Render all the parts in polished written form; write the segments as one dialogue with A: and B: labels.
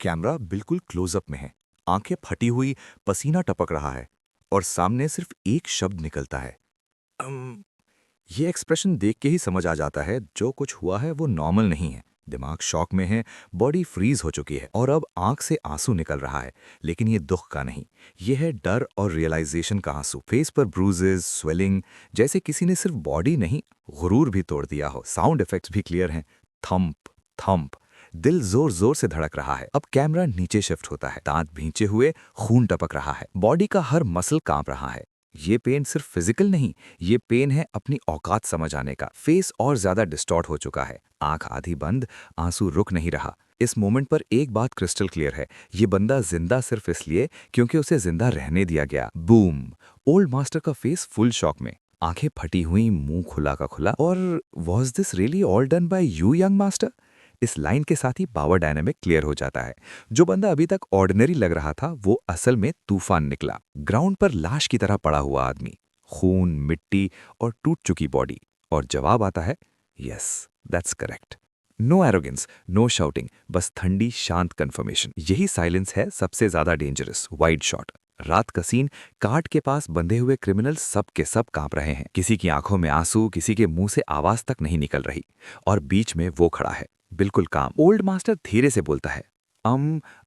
A: Camera बिल्कुल close up में है, आंखें फटी हुई, पसीना टपक रहा है और सामने सिर्फ एक शब्द निकलता है, अम, ये एक्सप्रेशन देख के ही समझ आ जाता है जो कुछ हुआ है वो नॉर्मल नहीं है। दिमाग शॉक में है, बॉडी फ्रीज हो चुकी है और अब आंख से आंसू निकल रहा है। लेकिन ये दुख का नहीं, ये है डर और रियलाइजेशन का आंसू। फेस पर ब्रूजेस, स्वेलिंग, जैसे किसी ने सिर्फ बॉडी नहीं, गुरूर भी तोड़ दिया हो। साउंड इफेक्ट्स भी क्लियर हैं, थंप थंप। दिल जोर जोर से धड़क रहा है। अब कैमरा नीचे शिफ्ट होता है, दांत भींचे हुए, खून टपक रहा है, बॉडी का हर मसल कांप रहा है। ये पेन सिर्फ फिजिकल नहीं, ये पेन है अपनी औकात समझ आने का। फेस और ज्यादा डिस्टॉर्ट हो चुका है, आंख आधी बंद, आंसू रुक नहीं रहा। इस मोमेंट पर एक बात क्रिस्टल क्लियर है, ये बंदा जिंदा सिर्फ इसलिए क्योंकि उसे जिंदा रहने दिया गया। बूम। ओल्ड मास्टर का फेस फुल शॉक में, आंखें फटी हुई, मुंह खुला का खुला। और was this really all done by you young master? इस लाइन के साथ ही पावर डायनामिक क्लियर हो जाता है। जो बंदा अभी तक ऑर्डिनरी लग रहा था वो असल में तूफान निकला। ग्राउंड पर लाश की तरह पड़ा हुआ आदमी, खून, मिट्टी और टूट चुकी बॉडी। और जवाब आता है, yes, that's correct. No arrogance, no shouting, बस ठंडी शांत कंफर्मेशन। यही साइलेंस है सबसे ज्यादा डेंजरस। वाइड शॉट, रात का सीन, काट के पास बंधे हुए क्रिमिनल सब के सब कांप रहे हैं। किसी की आंखों में आंसू, किसी के मुंह से आवाज तक नहीं निकल रही। और बीच में वो खड़ा है, बिल्कुल काम। ओल्ड मास्टर धीरे से बोलता है,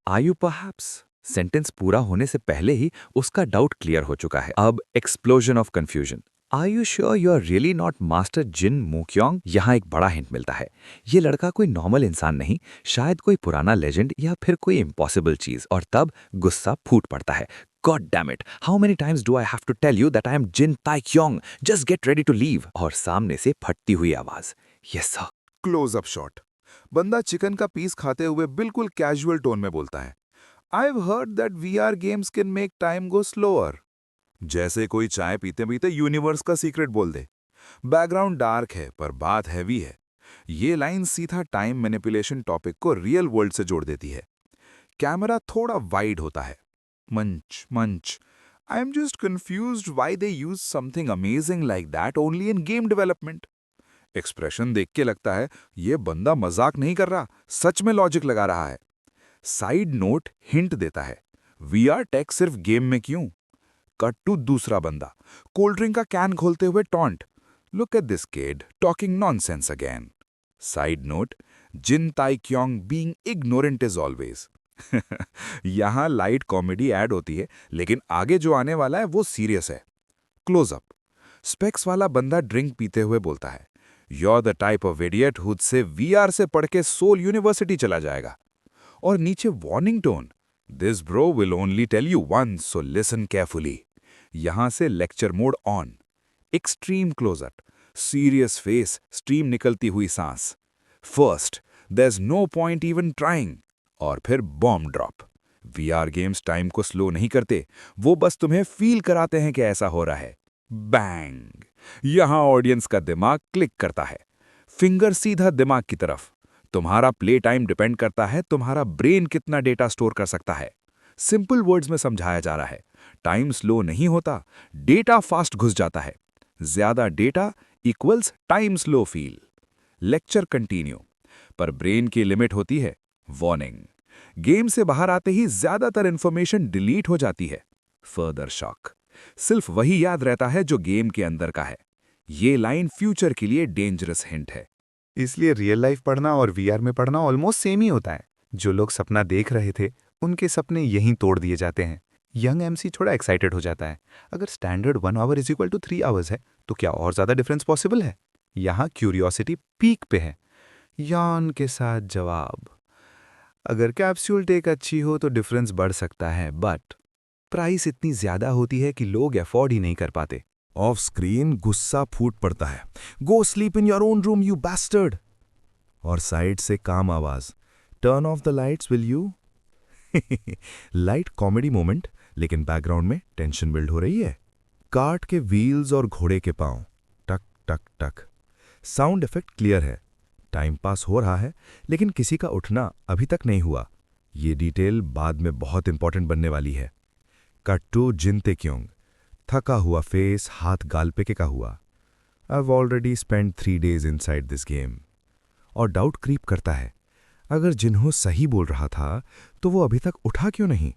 A: आर यू परहैप्स? सेंटेंस पूरा होने से पहले ही उसका डाउट क्लियर हो चुका है। अब explosion of confusion. Are you sure you are really not master Jin Mukyeong? यहाँ एक बड़ा हिंट मिलता है, ये लड़का कोई नॉर्मल इंसान नहीं, शायद कोई पुराना लेजेंड या फिर कोई इम्पॉसिबल चीज। और तब गुस्सा फूट पड़ता है। God damn it! How many times do I have to tell you that I am Jin Taekyong? Just get ready to leave. और सामने से फटती हुई आवाज, Yes sir.
B: Close up shot. बंदा चिकन का पीस खाते हुए बिल्कुल कैजुअल टोन में बोलता है, I've heard that VR games can make time go slower. जैसे कोई चाय पीते पीते यूनिवर्स का सीक्रेट बोल दे। बैकग्राउंड डार्क है पर बात हैवी है। ये लाइन सीधा टाइम मैनिपुलेशन टॉपिक को रियल वर्ल्ड से जोड़ देती है। कैमरा थोड़ा वाइड होता है। मंच मंच। I am just confused why they use something amazing like that only in game development. Expression देख के लगता है ये बंदा मजाक नहीं कर रहा, सच में लॉजिक लगा रहा है। साइड नोट हिंट देता है, वीआर टेक सिर्फ गेम में क्यों? कट टू दूसरा बंदा, कोल्ड ड्रिंक का कैन खोलते हुए taunt, look at this kid talking nonsense again. Side note, Jin Taekyung being ignorant is always. यहां लाइट कॉमेडी ऐड होती है, लेकिन आगे जो आने वाला है वो सीरियस है। क्लोजअप, स्पेक्स वाला बंदा ड्रिंक पीते हुए बोलता है, You're the type of idiot who'd से VR से पढ़ के सोल यूनिवर्सिटी चला जाएगा। और नीचे warning tone, this bro will only tell you once so listen carefully. यहां से lecture mode on. Extreme close up, serious face, stream निकलती हुई सांस। First, there's no point even trying. और फिर bomb drop. VR games time को slow नहीं करते, वो बस तुम्हें फील कराते हैं कि ऐसा हो रहा है। बैंग। यहां ऑडियंस का दिमाग क्लिक करता है, फिंगर सीधा दिमाग की तरफ। तुम्हारा प्ले टाइम डिपेंड करता है तुम्हारा ब्रेन कितना डेटा स्टोर कर सकता है। सिंपल वर्ड्स में समझाया जा रहा है, टाइम स्लो नहीं होता, डेटा फास्ट घुस जाता है। ज्यादा data equals time slow feel. Lecture continue, पर ब्रेन की लिमिट होती है। वार्निंग, गेम से बाहर आते ही ज्यादातर इंफॉर्मेशन डिलीट हो जाती है। फर्दर शॉक, सिर्फ वही याद रहता है जो गेम के अंदर का है। ये लाइन फ्यूचर के लिए डेंजरस हिंट है।
C: इसलिए रियल लाइफ पढ़ना और वीआर में पढ़ना ऑलमोस्ट सेम ही होता है। जो लोग सपना देख रहे थे उनके सपने यहीं तोड़ दिए जाते हैं। यंग एमसी थोड़ा एक्साइटेड हो जाता है। अगर standard 1 hour is equal to 3 hours है तो क्या और ज्यादा डिफरेंस पॉसिबल है? यहाँ क्यूरियोसिटी पीक पे है। यान के साथ जवाब, अगर कैप्सूल टेक अच्छी हो तो डिफरेंस बढ़ सकता है, बट प्राइस इतनी ज्यादा होती है कि लोग अफोर्ड ही नहीं कर पाते।
D: ऑफ स्क्रीन गुस्सा फूट पड़ता है, go sleep in your own room you bastard. और साइड से काम आवाज, turn off the lights will you. Light comedy moment, लेकिन बैकग्राउंड में टेंशन बिल्ड हो रही है। कार्ट के व्हील्स और घोड़े के पांव, टक टक टक। साउंड इफेक्ट क्लियर है, टाइम पास हो रहा है, लेकिन किसी का उठना अभी तक नहीं हुआ। ये डिटेल बाद में बहुत इंपॉर्टेंट बनने वाली है। कट टू जिन ताेक्योंग, थका हुआ फेस, हाथ गाल पे टेका हुआ। I've already spent 3 days inside this game. और डाउट क्रीप करता है, अगर जिन्हों सही बोल रहा था तो वो अभी तक उठा क्यों नहीं?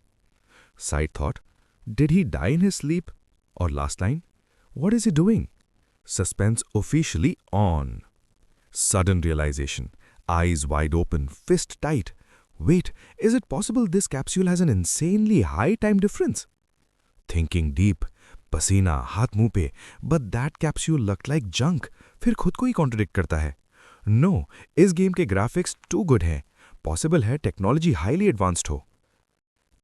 D: Side thought, did he die in his sleep? और last line, what is he doing? Suspense officially on. Sudden realization, eyes wide open, fist tight. Wait, is it possible this capsule has an insanely high time difference? Thinking deep, पसीना हाथ मुंह पे, but that capsule looked like junk. फिर खुद को ही contradict करता है. No, इस गेम के ग्राफिक्स टू गुड हैं. पॉसिबल है टेक्नोलॉजी हाईली एडवांस्ड हो.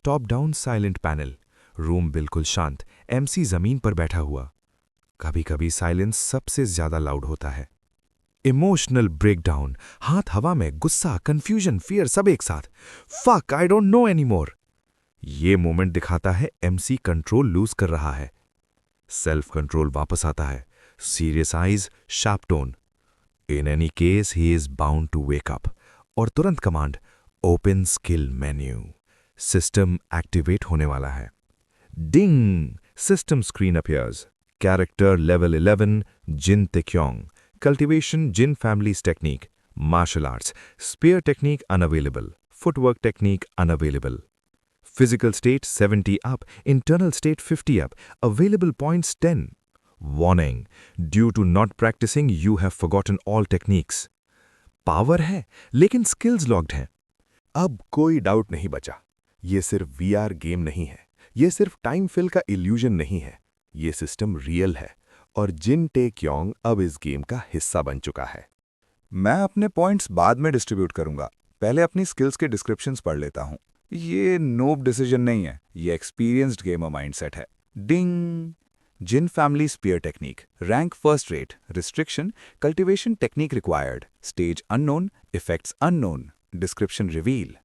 D: Top down silent panel. Room बिल्कुल शांत. एमसी जमीन पर बैठा हुआ. कभी कभी साइलेंस सबसे ज्यादा लाउड होता है. Emotional breakdown. हाथ हवा में, गुस्सा, कंफ्यूजन, फियर सब एक साथ. Fuck, I don't know any more. ये मोमेंट दिखाता है एमसी कंट्रोल लूज कर रहा है. सेल्फ कंट्रोल वापस आता है. Serious eyes, sharp tone. In any case he is bound to wake up. और तुरंत command, open skill menu. System activate होने वाला है. Ding, system screen appears. Character level 11, Jin Taekyung. Cultivation Jin family's technique. Martial arts. Spear technique unavailable. Footwork technique unavailable. Physical state 70 up. Internal state 50 up. Available points 10. Warning. Due to not practicing, you have forgotten all techniques. Power है, लेकिन skills logged हैं.
B: अब कोई doubt नहीं बचा. ये सिर्फ VR game नहीं है. ये सिर्फ टाइम फिल का इल्यूजन नहीं है. ये सिस्टम रियल है. और जिन टेक्योंग अब इस गेम का हिस्सा बन चुका है. मैं अपने पॉइंट्स बाद में डिस्ट्रीब्यूट करूंगा. पहले अपनी स्किल्स के डिस्क्रिप्शंस पढ़ लेता हूं. ये नोब डिसीजन नहीं है. ये एक्सपीरियंस्ड गेमर माइंडसेट है. Ding. Jin family spear technique. Rank first rate. Restriction. Cultivation technique required. Stage unknown. Effects unknown. Description reveal.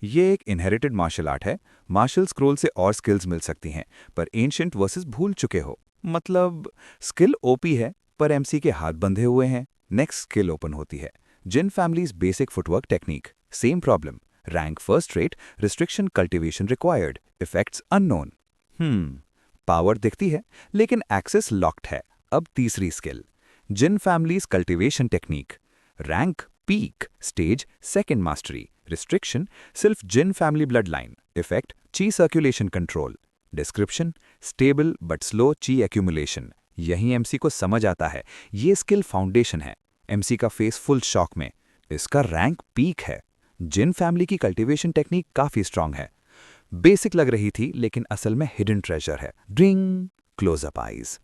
B: ये एक इनहेरिटेड मार्शल आर्ट है. मार्शल स्क्रोल से और स्किल्स मिल सकती हैं, पर एंशिएंट वर्सेस भूल चुके हो. मतलब स्किल ओपी है, पर एमसी के हाथ बंधे हुए हैं. नेक्स्ट स्किल ओपन होती है. Jin family's basic footwork technique. Same problem. Rank first rate. Restriction cultivation required. Effects unknown. Power दिखती है, लेकिन एक्सेस लॉक्ड है. अब तीसरी skill. Jin family's cultivation technique. Rank peak. Stage second mastery. Restriction सिर्फ Jin family blood line. Effect chi circulation control. Description stable but slow chi accumulation. यही MC को समझ आता है. ये स्किल फाउंडेशन है. एमसी का फेस फुल शॉक में. इसका रैंक पीक है. जिन फैमिली की कल्टीवेशन टेक्निक काफी स्ट्रांग है. बेसिक लग रही थी, लेकिन असल में हिडन ट्रेजर है. ड्रिंग. Close up eyes.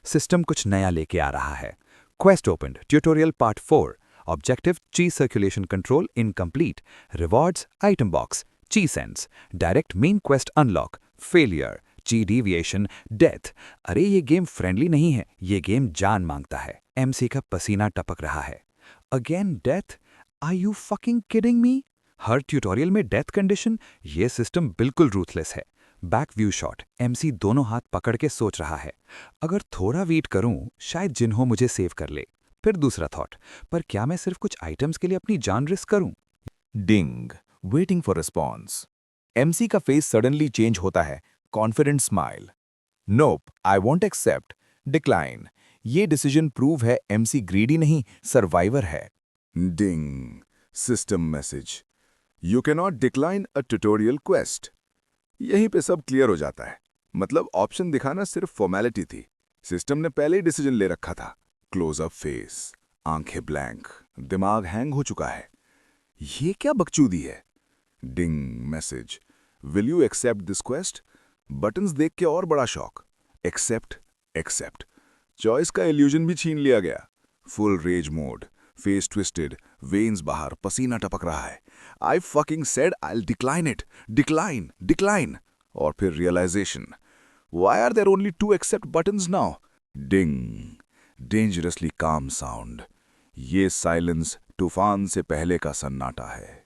B: सिस्टम कुछ नया लेके आ रहा है. Quest opened. Tutorial part 4. Objective chi circulation control incomplete. Rewards item box. Chi sense. Direct main quest unlock. Failure. Chi deviation. Death. अरे ये गेम फ्रेंडली नहीं है. ये गेम जान मांगता है. एमसी का पसीना टपक रहा है. Again death. Are you fucking kidding me? हर ट्यूटोरियल में डेथ कंडीशन. ये सिस्टम बिल्कुल रूथलेस है. Back view shot. एमसी दोनों हाथ पकड़ के सोच रहा है. अगर थोड़ा वेट करूं, शायद जिन्हों मुझे सेव कर ले. फिर दूसरा थॉट. पर क्या मैं सिर्फ कुछ आइटम्स के लिए अपनी जान रिस्क करूं?
A: Ding. Waiting for response. MC का फेस सडनली चेंज होता है. Confident smile. Nope, I want accept. Decline. ये डिसीजन प्रूव है एमसी ग्रीडी नहीं, सर्वाइवर है.
B: Ding. System message. You can not decline a tutorial quest. यहीं पे सब क्लियर हो जाता है. मतलब ऑप्शन दिखाना सिर्फ फॉर्मेलिटी थी. सिस्टम ने पहले ही डिसीजन ले रखा था. Close up face. आंखें ब्लैंक. दिमाग हैंग हो चुका है. ये क्या बकचोदी है? Ding message. Will you accept this quest? Buttons देख के और बड़ा शॉक. एक्सेप्ट. एक्सेप्ट. चॉइस का इल्यूजन भी छीन लिया गया. Full rage mode. Face twisted. Veins बाहर. पसीना टपक रहा है. I fucking said I decline it. Decline. Decline. और फिर realization. Why are there only 2 accept buttons now? Ding. Dangerously calm sound. ये साइलेंस तूफान से पहले का सन्नाटा है.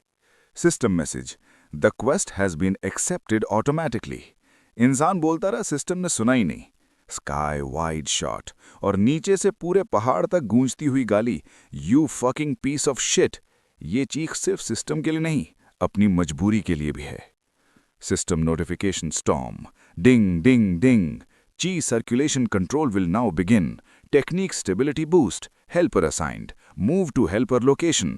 B: System message. The quest has been accepted automatically. इंसान बोलता रहा, सिस्टम ने सुना ही नहीं. Sky wide shot. और नीचे से पूरे पहाड़ तक गूंजती हुई गाली. You fucking piece of shit. ये चीख सिर्फ सिस्टम के लिए नहीं, अपनी मजबूरी के लिए भी है. System notification storm. Ding ding ding. Chi circulation control will now begin. Technique stability boost. Helper assigned. Move to helper location.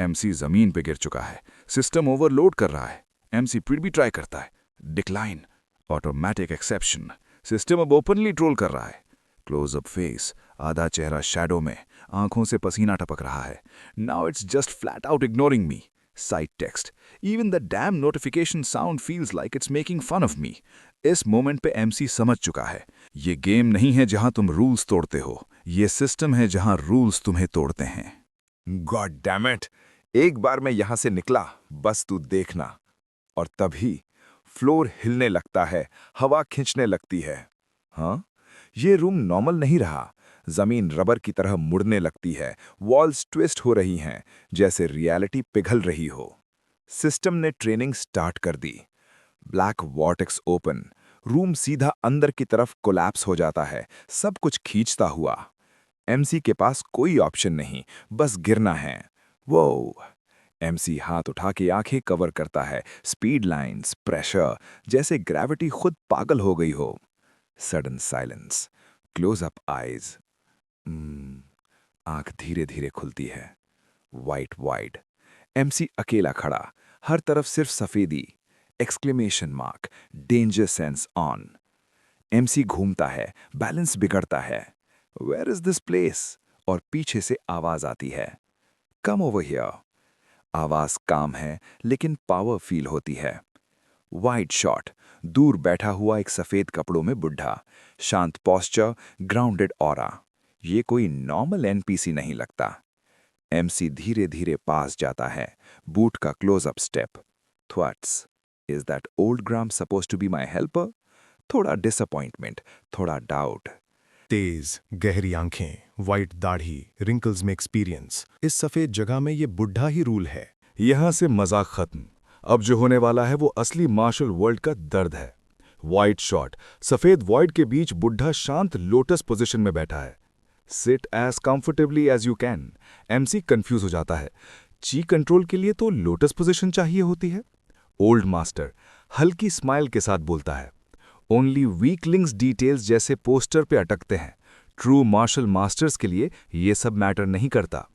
B: MC जमीन पे गिर चुका है। सिस्टम ओवरलोड कर रहा है। एमसी फिर भी ट्राई करता है। Decline, automatic exception. सिस्टम अब ओपनली ट्रोल कर रहा है। क्लोजअप फेस, आधा चेहरा शैडो में, आंखों से पसीना टपक रहा है। Now it's just flat out ignoring me. Side text, even the damn notification sound feels like it's making fun of me. इस मोमेंट पे एमसी समझ चुका है, ये गेम नहीं है जहां तुम रूल्स तोड़ते हो, ये सिस्टम है जहां रूल्स तुम्हें तोड़ते हैं।
E: गॉड डैम इट, एक बार मैं यहां से निकला, बस तू देखना। और तभी फ्लोर हिलने लगता है, हवा खींचने लगती है। हाँ, ये रूम नॉर्मल नहीं रहा। जमीन रबर की तरह मुड़ने लगती है, वॉल्स ट्विस्ट हो रही हैं, जैसे रियलिटी पिघल रही हो। सिस्टम ने ट्रेनिंग स्टार्ट कर दी। ब्लैक वॉर्टेक्स ओपन, रूम सीधा अंदर की तरफ कोलैप्स हो जाता है, सब कुछ खींचता हुआ। एमसी के पास कोई ऑप्शन नहीं, बस गिरना है। वो एमसी हाथ उठा के आंखें कवर करता है। स्पीड लाइंस, प्रेशर, जैसे ग्रेविटी खुद पागल हो गई हो। Sudden silence, close up eyes. आंख धीरे धीरे खुलती है। वाइट वाइड, एमसी अकेला खड़ा, हर तरफ सिर्फ सफेदी। Exclamation mark, danger sense on. MC घूमता है, बैलेंस बिगड़ता है। Where is this place? और पीछे से आवाज आती है, कम ओवर हियर। आवाज काम है, लेकिन पावर फील होती है। वाइड शॉट, दूर बैठा हुआ एक सफेद कपड़ों में बुढ़ा, शांत पोस्चर, ग्राउंडेड ऑरा। ये कोई नॉर्मल एनपीसी नहीं लगता। एमसी धीरे धीरे पास जाता है, बूट का close up step. Thoughts, is that old gram suppose to be my helper? थोड़ा डिसअपॉइंटमेंट, थोड़ा डाउट।
D: तेज गहरी आंखें, वाइट दाढ़ी, रिंकल्स में एक्सपीरियंस। इस सफेद जगह में ये बुढ़ा ही रूल है।
B: यहां से मजाक खत्म। अब जो होने वाला है वो असली मार्शल वर्ल्ड का दर्द है। वाइड शॉट, सफेद वॉइड के बीच बुढ़ा शांत लोटस पोजीशन में बैठा है। Sit as comfortably as you can. MC confuse हो जाता है। ची कंट्रोल के लिए तो लोटस पोजीशन चाहिए होती है। ओल्ड मास्टर हल्की स्माइल के साथ बोलता है, ओनली वीकलिंग्स डिटेल्स जैसे पोस्टर पे अटकते हैं। ट्रू मार्शल मास्टर्स के लिए ये सब मैटर नहीं करता।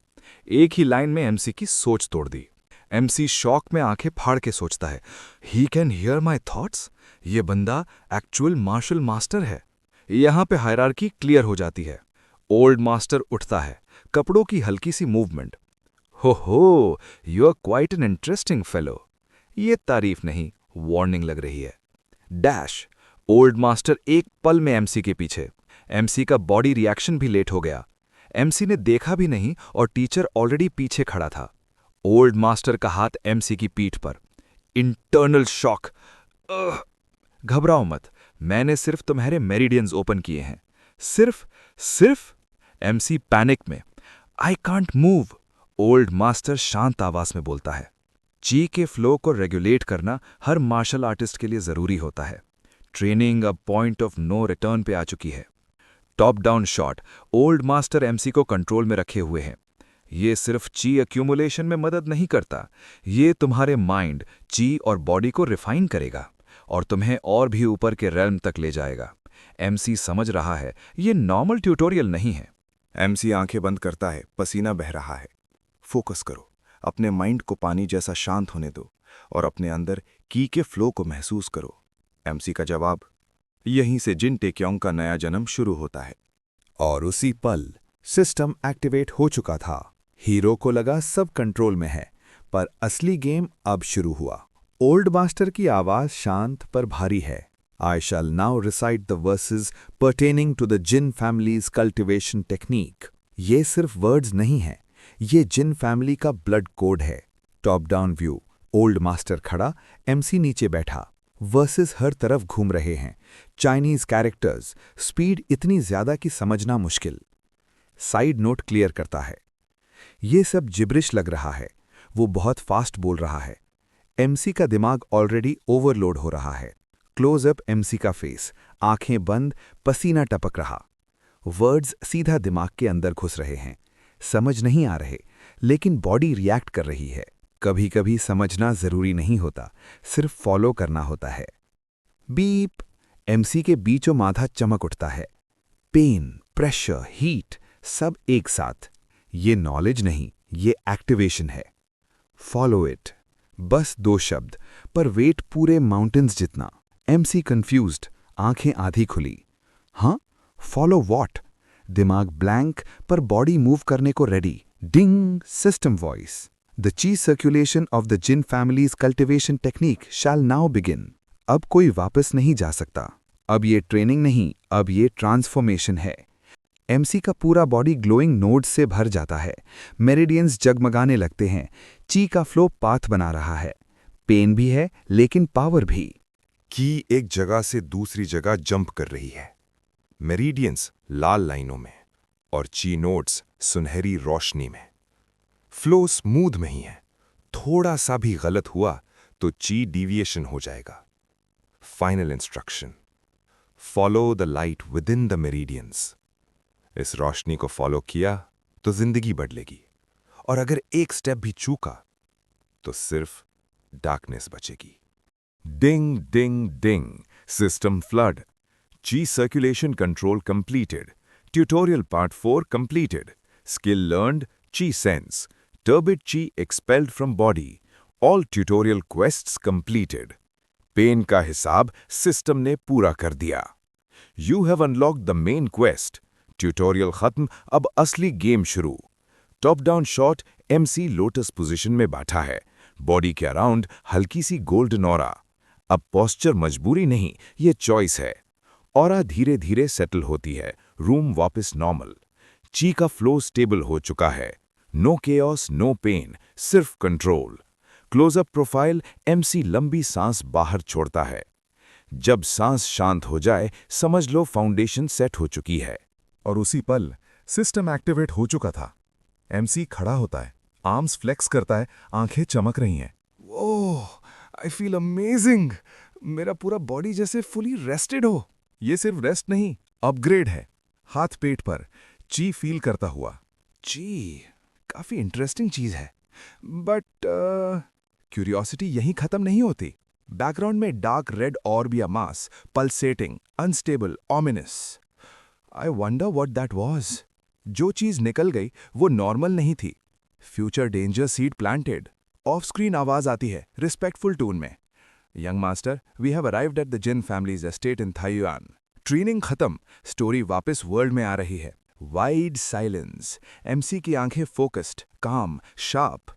B: एक ही लाइन में एमसी की सोच तोड़ दी। एमसी शॉक में आंखें फाड़ के सोचता है, he can hear my thoughts? ये बंदा एक्चुअल मार्शल मास्टर है। यहां पे हायरार्की क्लियर हो जाती है। ओल्ड मास्टर उठता है, कपड़ों की हल्की सी movement. Oh, you are quite an interesting fellow. ये तारीफ नहीं, वार्निंग लग रही है। डैश, ओल्ड मास्टर एक पल में एमसी के पीछे। एमसी का बॉडी रिएक्शन भी लेट हो गया। एमसी ने देखा भी नहीं और टीचर ऑलरेडी पीछे खड़ा था। ओल्ड मास्टर का हाथ एमसी की पीठ पर। Internal shock. घबराओ मत, मैंने सिर्फ तुम्हारे मेरिडियंस ओपन किए हैं। सिर्फ एमसी पैनिक में। I can't move. Old master शांत आवाज में बोलता है। ची के फ्लो को रेगुलेट करना हर मार्शल आर्टिस्ट के लिए जरूरी होता है। ट्रेनिंग अब पॉइंट ऑफ नो रिटर्न पे आ चुकी है। Top down shot, old master MC को कंट्रोल में रखे हुए हैं। ये सिर्फ ची एक्यूमुलेशन में मदद नहीं करता, ये तुम्हारे माइंड, ची और बॉडी को रिफाइन करेगा और तुम्हें और भी ऊपर के रेल्म तक ले जाएगा। एमसी समझ रहा है, ये नॉर्मल ट्यूटोरियल नहीं है।
E: एमसी आंखें बंद करता है, पसीना बह रहा है। फोकस करो, अपने माइंड को पानी जैसा शांत होने दो और अपने अंदर की के फ्लो को महसूस करो। एमसी का जवाब, यहीं से जिन टेक्योंग का नया जन्म शुरू होता है।
C: और उसी पल सिस्टम एक्टिवेट हो चुका था। हीरो को लगा सब कंट्रोल में है, पर असली गेम अब शुरू हुआ। ओल्ड मास्टर की आवाज शांत पर भारी है। I shall now recite the verses pertaining to the Jin family's cultivation technique. ये सिर्फ वर्ड्स नहीं है, ये जिन फैमिली का ब्लड कोड है। Top down view, old master खड़ा, एमसी नीचे बैठा। वर्सेस हर तरफ घूम रहे हैं। चाइनीज कैरेक्टर्स, स्पीड इतनी ज्यादा कि समझना मुश्किल। साइड नोट क्लियर करता है, ये सब जिब्रिश लग रहा है, वो बहुत फास्ट बोल रहा है। एमसी का दिमाग ऑलरेडी ओवरलोड हो रहा है। क्लोज-अप एमसी का फेस, आंखें बंद, पसीना टपक रहा। वर्ड्स सीधा दिमाग के अंदर घुस रहे हैं। समझ नहीं आ रहे, लेकिन बॉडी रिएक्ट कर रही है। कभी कभी समझना जरूरी नहीं होता, सिर्फ फॉलो करना होता है। बीप, एमसी के बीचों माथा चमक उठता है। पेन, प्रेशर, हीट, सब एक साथ। ये नॉलेज नहीं, ये एक्टिवेशन है।
B: Follow it. बस 2 शब्द, पर वेट पूरे माउंटेन्स जितना। MC कंफ्यूज्ड, आंखें आधी खुली। हाँ, फॉलो वॉट? दिमाग ब्लैंक पर बॉडी मूव करने को ready. Ding, system voice. The chi circulation of the Jin family's cultivation technique shall now begin. अब कोई वापस नहीं जा सकता। अब ये ट्रेनिंग नहीं, अब ये ट्रांसफॉर्मेशन है। MC का पूरा बॉडी ग्लोइंग नोड्स से भर जाता है। मेरिडियंस जगमगाने लगते हैं। ची का फ्लो पाथ बना रहा है। पेन भी है, लेकिन पावर भी।
E: की एक जगह से दूसरी जगह जंप कर रही है। मेरिडियंस लाल लाइनों में और ची नोड्स सुनहरी रोशनी में। फ्लो स्मूथ में ही है। थोड़ा सा भी गलत हुआ तो ची डिविएशन हो जाएगा। Final instruction, follow the light with in the meridians. इस रोशनी को फॉलो किया तो जिंदगी बदलेगी, और अगर एक स्टेप भी चूका तो सिर्फ डार्कनेस बचेगी। Ding ding ding, system flood. Chi circulation control completed. Tutorial part 4 completed. Skill learned, Chi sense. Turbid Chi expelled from body. All tutorial quests completed. Pain का हिसाब सिस्टम ने पूरा कर दिया। You have unlocked the main quest. Tutorial खत्म, अब असली game शुरू। Top down shot, MC lotus position में बैठा है। बॉडी के अराउंड हल्की सी गोल्डन ऑरा। अब पोस्चर मजबूरी नहीं, ये चॉइस है। ऑरा धीरे धीरे सेटल होती है। रूम वापस नॉर्मल। ची का फ्लो स्टेबल हो चुका है। नो केओस, नो पेन, सिर्फ कंट्रोल। क्लोजअप प्रोफाइल, MC लंबी सांस बाहर छोड़ता है। जब सांस शांत हो जाए, समझ लो फाउंडेशन सेट हो चुकी है।
F: और उसी पल सिस्टम एक्टिवेट हो चुका था। MC खड़ा होता है, आर्म्स फ्लेक्स करता है, आंखें चमक रही हैं। ओह, आई फील अमेजिंग। मेरा पूरा बॉडी जैसे फुली रेस्टेड हो। ये सिर्फ रेस्ट नहीं, अपग्रेड है। हाथ पेट पर, ची फील करता हुआ। ची, काफी इंटरेस्टिंग चीज है। बट क्यूरियोसिटी यहीं खत्म नहीं होती। बैकग्राउंड में डार्क रेड ऑर्बिया mass, pulsating, unstable, ominous. I wonder what that was. जो चीज निकल गई वो नॉर्मल नहीं थी। Future danger seed planted. Off screen आवाज आती है, रिस्पेक्टफुल टोन में। Young master, we have arrived at the Jin family's estate in Taiwan. Training खत्म, स्टोरी वापस वर्ल्ड में आ रही है। वाइड साइलेंस, MC की आंखें फोकस्ड, काम, शार्प।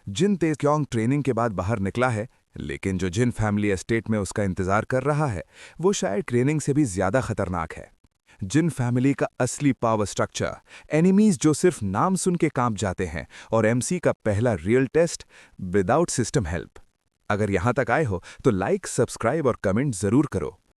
F: जिन तेक्योंग ट्रेनिंग के बाद बाहर निकला है, लेकिन जो जिन फैमिली एस्टेट में उसका इंतजार कर रहा है, वो शायद ट्रेनिंग से भी ज्यादा खतरनाक है। जिन फैमिली का असली पावर स्ट्रक्चर, एनिमीज जो सिर्फ नाम सुन के कांप जाते हैं, और MC का पहला real test without system help. अगर यहां तक आए हो तो लाइक, सब्सक्राइब और कमेंट जरूर करो।